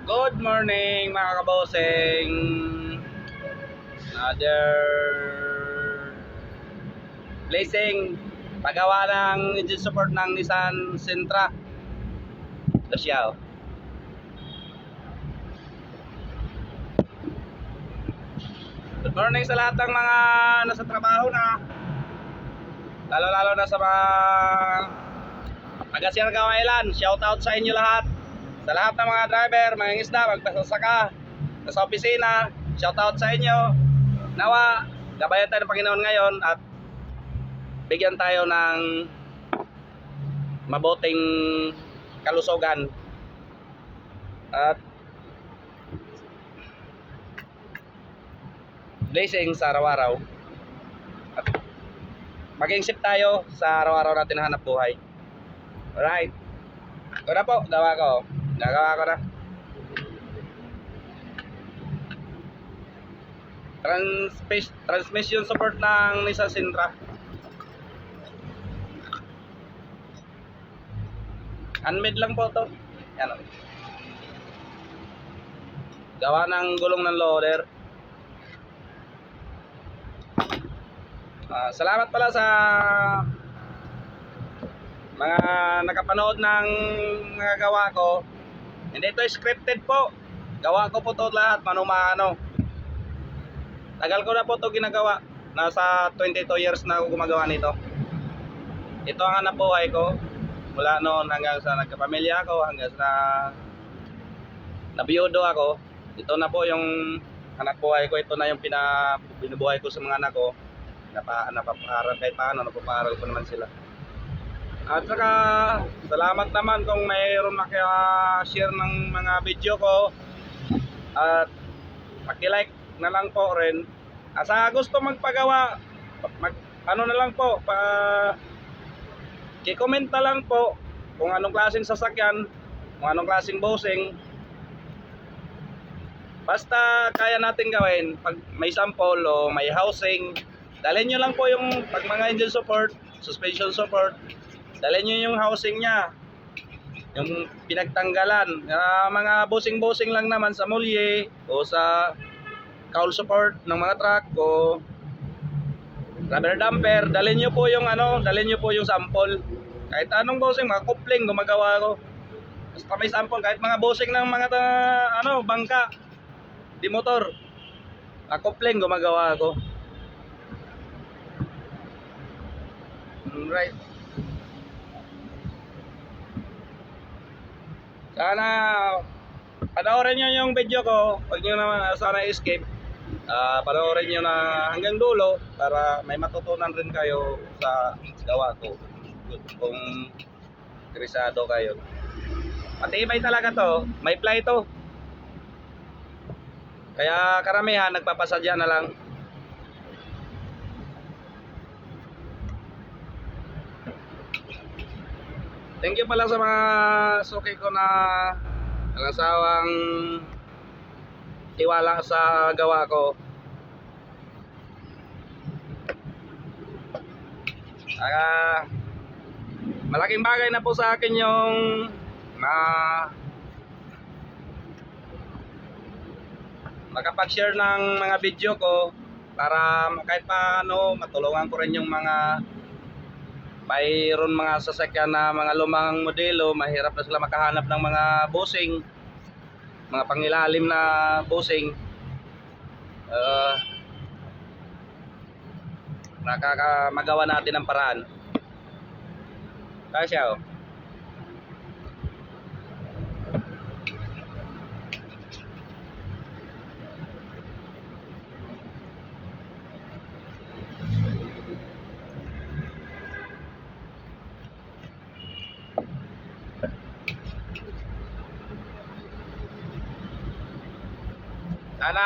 Good morning mga kaboseng. Another blessing. Paggawa ng engine support ng Nissan Sentra. Ito siya. Good morning sa lahat ng mga nasa trabaho na. Lalo-lalo na sa mga taga-Siargao Island. Shout out sa inyo lahat. Sa lahat ng mga driver, mga isda, magpasasaka, nasa opisina, shout out sa inyo. Nawa, gabayan tayo ng Panginoon ngayon at bigyan tayo ng mabuting kalusugan at blessing sa araw-araw at maging sip tayo sa araw-araw natin hanap buhay. Alright, ito na po, nagawa ko na. Transmission support ng Nissan Sentra. Handmade lang po to. Yan o. Gawa ng gulong ng loader. Salamat pala sa mga nakapanood ng mga gawa ko. Hindi ito scripted po. Gawa ko po to lahat mano-mano. Tagal ko na po to ginagawa. Nasa 22 years na ako gumagawa nito. Ito ang hanap buhay ko. Mula noon hanggang sa nagkapamilya ako, hanggang sa nabiyudo ako. Ito na po yung hanap buhay ko. Ito na yung binubuhay ko sa mga anak ko. Napapaaral kahit paano, napapaaral ko naman sila. At saka salamat naman kung mayroon maki-share ng mga video ko. At paki-like na lang po rin. Sa gusto magpagawa, ano na lang po, i-comment na lang po kung anong klaseng sasakyan, kung anong klaseng bossing. Basta kaya natin gawin. Pag may sample o may housing, dalhin nyo lang po yung pag mga engine support, suspension support, dalhin nyo yung housing nya, yung pinagtanggalan. Mga bossing lang naman sa mulye o sa cowl support ng mga truck o rubber damper, dalhin nyo po yung dalhin nyo po yung sample. Kahit anong bossing, mga coupling gumagawa ko. Basta may sample, kahit mga bossing ng mga bangka, di motor, mga coupling gumagawa ko. Right. Sana panoorin nyo yung video ko. Huwag nyo naman sana escape. Panoorin nyo na hanggang dulo para may matutunan rin kayo sa gawa ko. Kung interesado kayo. Matibay talaga to. May ply to. Kaya karamihan nagpapasadya na lang. Thank you pala sa mga suki ko na alasawang tiwala sa gawa ko. Malaking bagay na po sa akin yung makapag-share ng mga video ko para kahit paano matulungan ko rin yung mga mayroon mga sasakyan na mga lumang modelo, mahirap na sila makahanap ng mga bossing, mga pangilalim na bossing. Magawa natin ng paraan. Kasya oh. Sana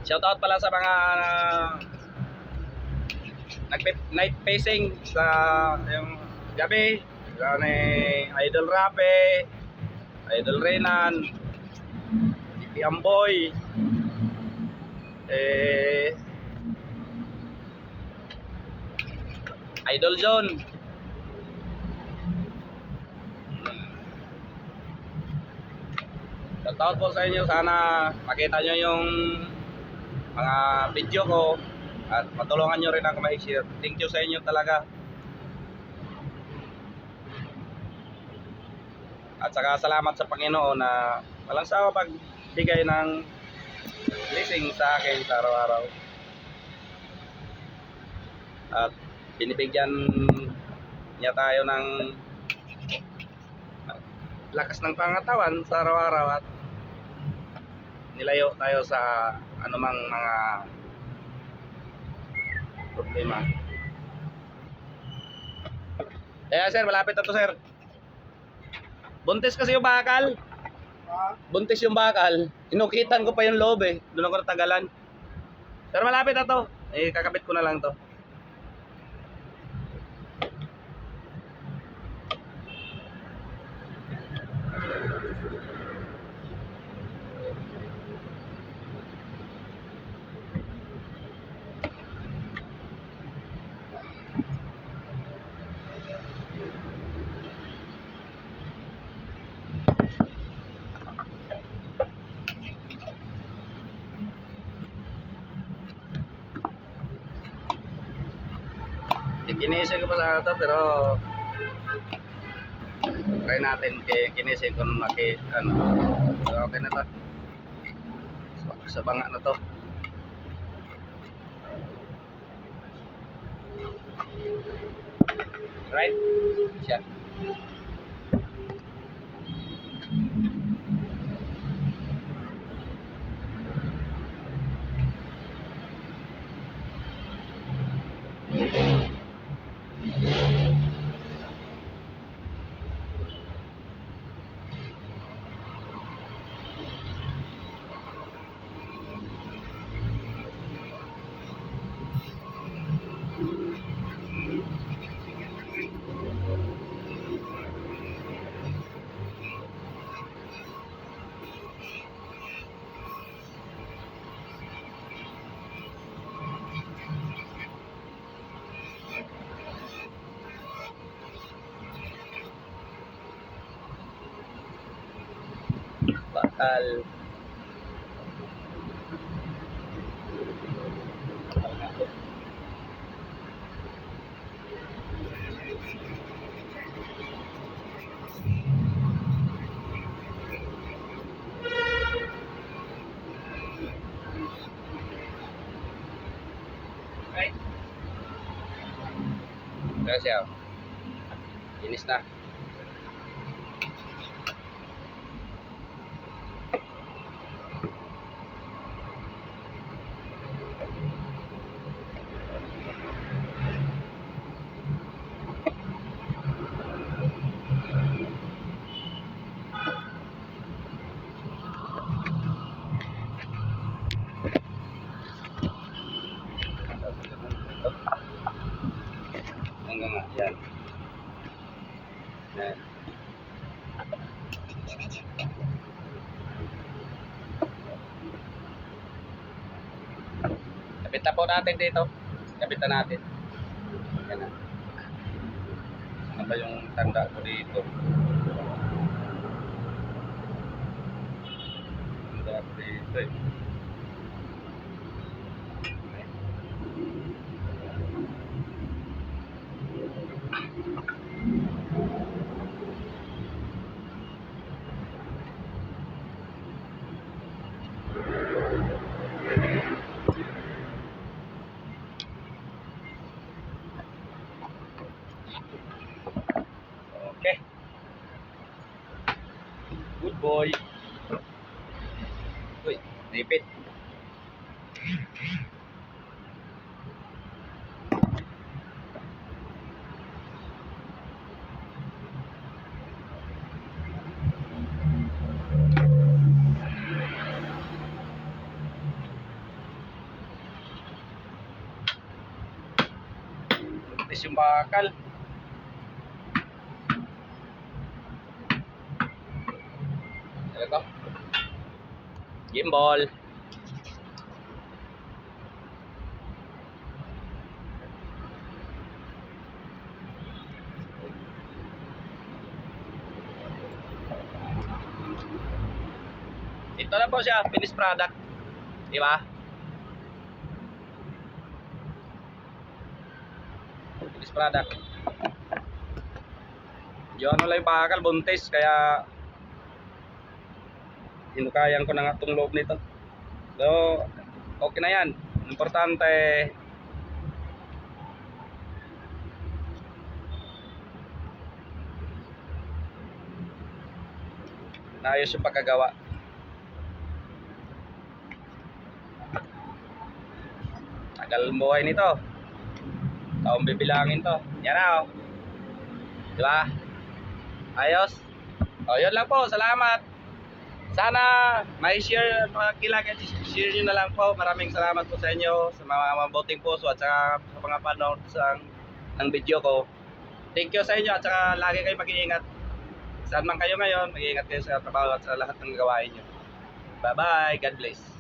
shoutout pala sa mga night pacing sa yung gabi. Ni Idol Rape, Idol Renan, GP Amboy, Idol John, Shoutout po sa inyo. Sana makita nyo yung mga video ko at matulungan nyo rin ako ma-share. Thank you sa inyo talaga. At saka salamat sa Panginoon na walang sawa pagbigay ng blessing sa akin sa araw-araw. At binibigyan niya tayo ng lakas ng pangatawan sa araw-araw at nilayo tayo sa anumang mga problema. Sir, malapit na to, sir. Buntis kasi yung bakal. Buntis yung bakal. Inukitan ko pa yung loob eh. Doon ako natagalan. Pero malapit na to. Kakabit ko na lang to. Kinising ko pa sa ito pero try natin kinising kung ano, okay na to sa banga na to. Right? Siya. Bakal. Right. Terus ya. Inis na. Hanggang nga, yan. Yan. Kapit na po natin dito. Kapit na natin. Yan na. Ano ba yung tanda ko dito? Tanda ko dito eh. Okay. Good boy. Uy, naipit. Buntis yung bakal. Ito. Gimbal. Ito na po siya, finished product. Di ba? Finished product. Yung ano lang yung pakakal, buntis, kaya hinukayang ko na nga itong loob nito. So, okay na yan. Importante, naayos yung pagkagawa. Tagal buhay nito. Taong bibilangin to. Yan na, oh. Diba? Ayos. O, yun lang po. Salamat. Sana may share, share nyo na lang po. Maraming salamat po sa inyo, sa mga mabuting puso at sa mga panood ng video ko. Thank you sa inyo at saka lagi kayo mag-iingat. Saan man kayo ngayon, mag-iingat kayo sa trabaho at sa lahat ng gawain nyo. Bye bye. God bless.